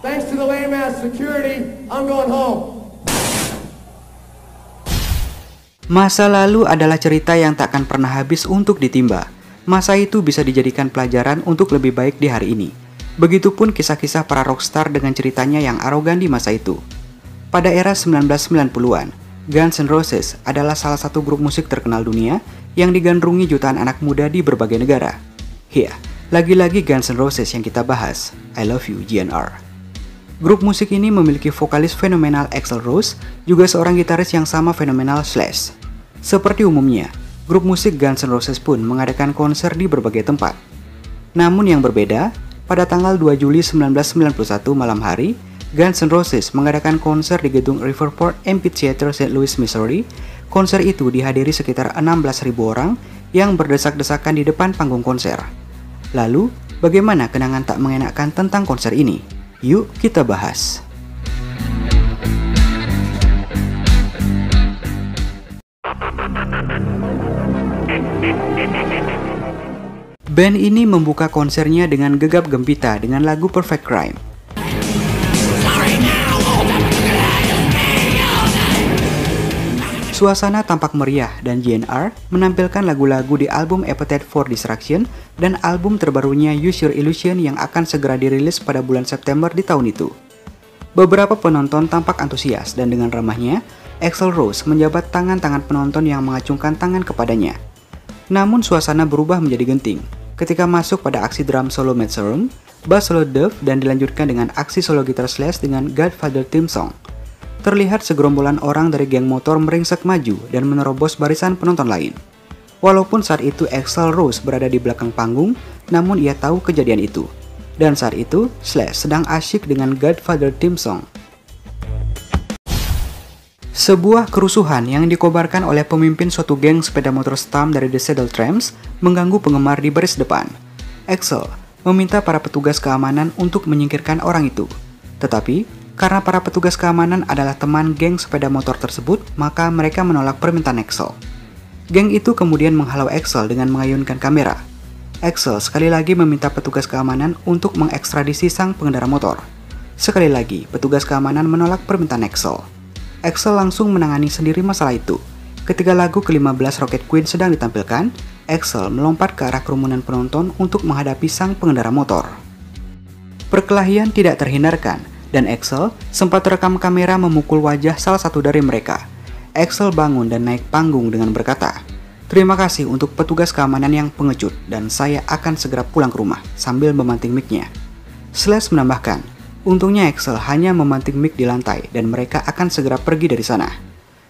Thanks to the lame ass security, I'm going home. Masa lalu adalah cerita yang tak akan pernah habis untuk ditimba. Masa itu bisa dijadikan pelajaran untuk lebih baik di hari ini. Begitupun kisah-kisah para rockstar dengan ceritanya yang arogan di masa itu. Pada era 1990-an, Guns N' Roses adalah salah satu grup musik terkenal dunia yang digandrungi jutaan anak muda di berbagai negara. Ya, lagi-lagi Guns N' Roses yang kita bahas, I Love You GNR. Grup musik ini memiliki vokalis fenomenal Axl Rose, juga seorang gitaris yang sama fenomenal Slash. Seperti umumnya, grup musik Guns N' Roses pun mengadakan konser di berbagai tempat. Namun yang berbeda, pada tanggal 2 Juli 1991 malam hari, Guns N' Roses mengadakan konser di gedung Riverport Amphitheater St. Louis, Missouri. Konser itu dihadiri sekitar 16.000 orang yang berdesak-desakan di depan panggung konser. Lalu, bagaimana kenangan tak mengenakan tentang konser ini? Yuk kita bahas. Band ini membuka konsernya dengan gegap gempita dengan lagu Perfect Crime. Suasana tampak meriah dan GNR menampilkan lagu-lagu di album Appetite for Destruction dan album terbarunya Use Your Illusion yang akan segera dirilis pada bulan September di tahun itu. Beberapa penonton tampak antusias dan dengan ramahnya, Axl Rose menjabat tangan-tangan penonton yang mengacungkan tangan kepadanya. Namun suasana berubah menjadi genting ketika masuk pada aksi drum solo Matt Sorum, bass solo Duff, dan dilanjutkan dengan aksi solo gitar Slash dengan Godfather Theme Song. Terlihat segerombolan orang dari geng motor meringsek maju dan menerobos barisan penonton lain. Walaupun saat itu Axl Rose berada di belakang panggung, namun ia tahu kejadian itu. Dan saat itu, Slash sedang asyik dengan Godfather Theme Song. Sebuah kerusuhan yang dikobarkan oleh pemimpin suatu geng sepeda motor Stump dari The Saddle Tramps mengganggu penggemar di baris depan. Axl meminta para petugas keamanan untuk menyingkirkan orang itu. Tetapi, karena para petugas keamanan adalah teman geng sepeda motor tersebut, maka mereka menolak permintaan Axl. Geng itu kemudian menghalau Axl dengan mengayunkan kamera. Axl sekali lagi meminta petugas keamanan untuk mengekstradisi sang pengendara motor. Sekali lagi, petugas keamanan menolak permintaan Axl. Axl langsung menangani sendiri masalah itu. Ketika lagu ke-15 Rocket Queen sedang ditampilkan, Axl melompat ke arah kerumunan penonton untuk menghadapi sang pengendara motor. Perkelahian tidak terhindarkan, dan Axl sempat terekam kamera memukul wajah salah satu dari mereka. Axl bangun dan naik panggung dengan berkata, "Terima kasih untuk petugas keamanan yang pengecut dan saya akan segera pulang ke rumah," sambil memanting mic-nya. Slash menambahkan, untungnya Axl hanya memanting mic di lantai dan mereka akan segera pergi dari sana.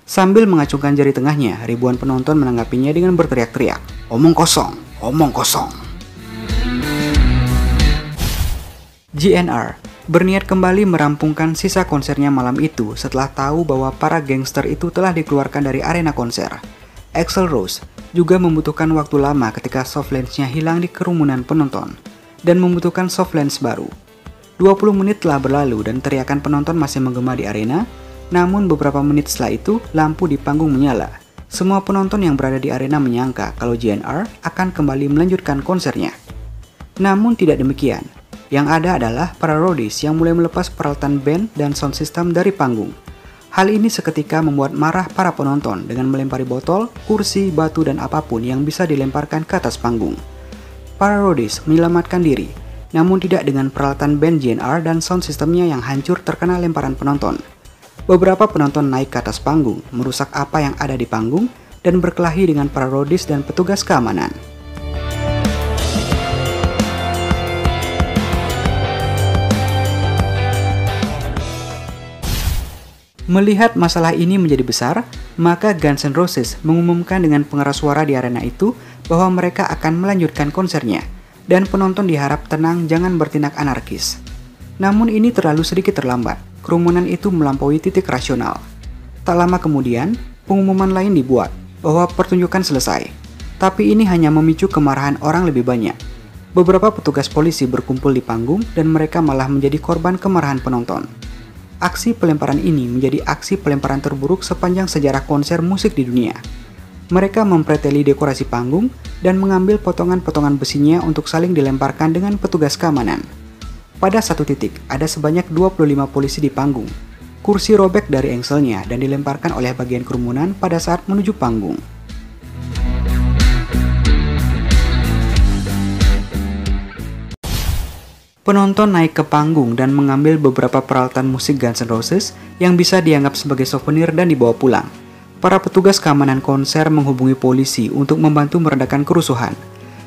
Sambil mengacungkan jari tengahnya, ribuan penonton menanggapinya dengan berteriak-teriak, "Omong kosong, omong kosong." GNR berniat kembali merampungkan sisa konsernya malam itu setelah tahu bahwa para gangster itu telah dikeluarkan dari arena konser. Axl Rose juga membutuhkan waktu lama ketika soft lens-nya hilang di kerumunan penonton dan membutuhkan soft lens baru. 20 menit telah berlalu dan teriakan penonton masih menggema di arena, namun beberapa menit setelah itu lampu di panggung menyala. Semua penonton yang berada di arena menyangka kalau GNR akan kembali melanjutkan konsernya. Namun tidak demikian. Yang ada adalah para roadies yang mulai melepas peralatan band dan sound system dari panggung. Hal ini seketika membuat marah para penonton dengan melempari botol, kursi, batu, dan apapun yang bisa dilemparkan ke atas panggung. Para roadies menyelamatkan diri, namun tidak dengan peralatan band GNR dan sound systemnya yang hancur terkena lemparan penonton. Beberapa penonton naik ke atas panggung, merusak apa yang ada di panggung, dan berkelahi dengan para roadies dan petugas keamanan. Melihat masalah ini menjadi besar, maka Guns N' Roses mengumumkan dengan pengeras suara di arena itu bahwa mereka akan melanjutkan konsernya, dan penonton diharap tenang jangan bertindak anarkis. Namun ini terlalu sedikit terlambat, kerumunan itu melampaui titik rasional. Tak lama kemudian, pengumuman lain dibuat bahwa pertunjukan selesai, tapi ini hanya memicu kemarahan orang lebih banyak. Beberapa petugas polisi berkumpul di panggung dan mereka malah menjadi korban kemarahan penonton. Aksi pelemparan ini menjadi aksi pelemparan terburuk sepanjang sejarah konser musik di dunia. Mereka mempreteli dekorasi panggung dan mengambil potongan-potongan besinya untuk saling dilemparkan dengan petugas keamanan. Pada satu titik, ada sebanyak 25 polisi di panggung. Kursi robek dari engselnya dan dilemparkan oleh bagian kerumunan pada saat menuju panggung. Penonton naik ke panggung dan mengambil beberapa peralatan musik Guns N' Roses yang bisa dianggap sebagai souvenir dan dibawa pulang. Para petugas keamanan konser menghubungi polisi untuk membantu meredakan kerusuhan.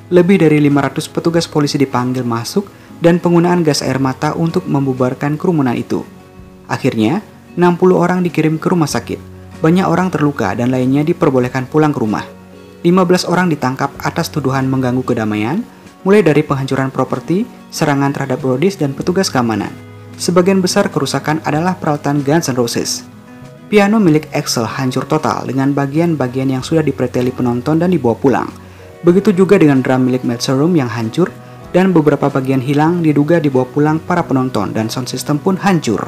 Lebih dari 500 petugas polisi dipanggil masuk dan penggunaan gas air mata untuk membubarkan kerumunan itu. Akhirnya, 60 orang dikirim ke rumah sakit. Banyak orang terluka dan lainnya diperbolehkan pulang ke rumah. 15 orang ditangkap atas tuduhan mengganggu kedamaian, mulai dari penghancuran properti, serangan terhadap brodis dan petugas keamanan. Sebagian besar kerusakan adalah peralatan Guns N' Roses. Piano milik Axl hancur total dengan bagian-bagian yang sudah dipreteli penonton dan dibawa pulang. Begitu juga dengan drum milik Matt Sorum yang hancur, dan beberapa bagian hilang diduga dibawa pulang para penonton dan sound system pun hancur.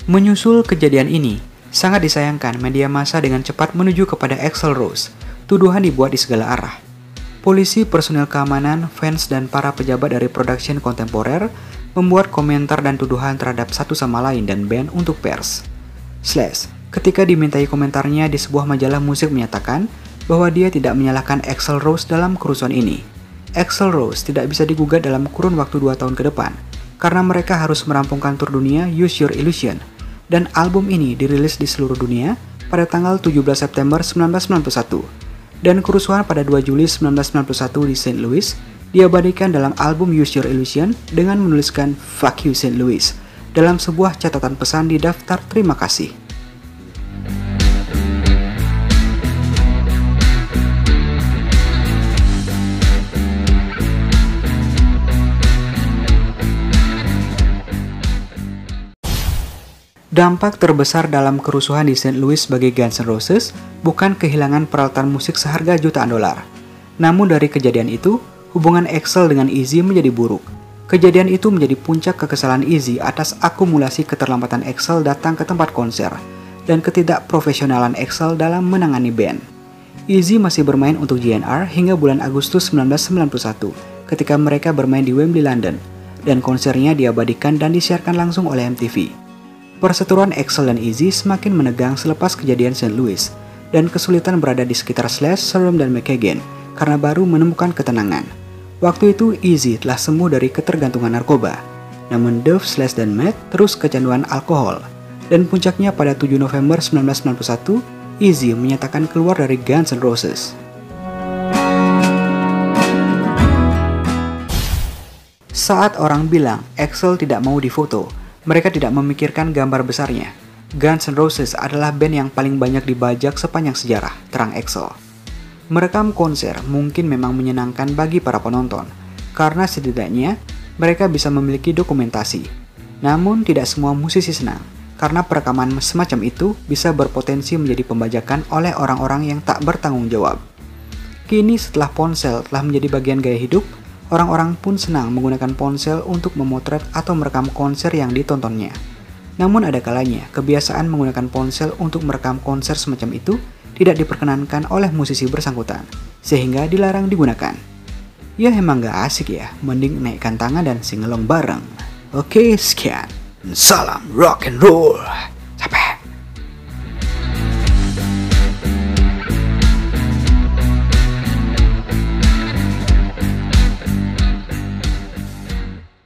Menyusul kejadian ini, sangat disayangkan media massa dengan cepat menuju kepada Axl Rose. Tuduhan dibuat di segala arah. Polisi, personel keamanan, fans, dan para pejabat dari production kontemporer membuat komentar dan tuduhan terhadap satu sama lain dan band untuk pers. Slash, ketika dimintai komentarnya di sebuah majalah musik menyatakan bahwa dia tidak menyalahkan Axl Rose dalam kerusuhan ini. Axl Rose tidak bisa digugat dalam kurun waktu 2 tahun ke depan, karena mereka harus merampungkan tur dunia Use Your Illusion, dan album ini dirilis di seluruh dunia pada tanggal 17 September 1991, dan kerusuhan pada 2 Juli 1991 di St. Louis diabadikan dalam album Use Your Illusion dengan menuliskan Fuck You St. Louis dalam sebuah catatan pesan di daftar terima kasih. Dampak terbesar dalam kerusuhan di St. Louis bagi Guns N' Roses bukan kehilangan peralatan musik seharga jutaan dolar. Namun dari kejadian itu, hubungan Axl dengan Izzy menjadi buruk. Kejadian itu menjadi puncak kekesalan Izzy atas akumulasi keterlambatan Axl datang ke tempat konser dan ketidakprofesionalan Axl dalam menangani band. Izzy masih bermain untuk GNR hingga bulan Agustus 1991 ketika mereka bermain di Wembley, London, dan konsernya diabadikan dan disiarkan langsung oleh MTV. Perseteruan Axl dan Izzy semakin menegang selepas kejadian St. Louis, dan kesulitan berada di sekitar Slash, Sorum, dan McKagan karena baru menemukan ketenangan. Waktu itu Izzy telah sembuh dari ketergantungan narkoba, namun Duff, Slash, dan Matt terus kecanduan alkohol, dan puncaknya pada 7 November 1991, Izzy menyatakan keluar dari Guns N' Roses. Saat orang bilang Axl tidak mau difoto, mereka tidak memikirkan gambar besarnya. Guns N' Roses adalah band yang paling banyak dibajak sepanjang sejarah, terang Axl. Merekam konser mungkin memang menyenangkan bagi para penonton, karena setidaknya mereka bisa memiliki dokumentasi. Namun tidak semua musisi senang, karena perekaman semacam itu bisa berpotensi menjadi pembajakan oleh orang-orang yang tak bertanggung jawab. Kini setelah ponsel telah menjadi bagian gaya hidup, orang-orang pun senang menggunakan ponsel untuk memotret atau merekam konser yang ditontonnya. Namun ada kalanya, kebiasaan menggunakan ponsel untuk merekam konser semacam itu tidak diperkenankan oleh musisi bersangkutan, sehingga dilarang digunakan. Ya emang gak asik ya, mending naikkan tangan dan singelong bareng. Oke, sekian. Salam rock and roll.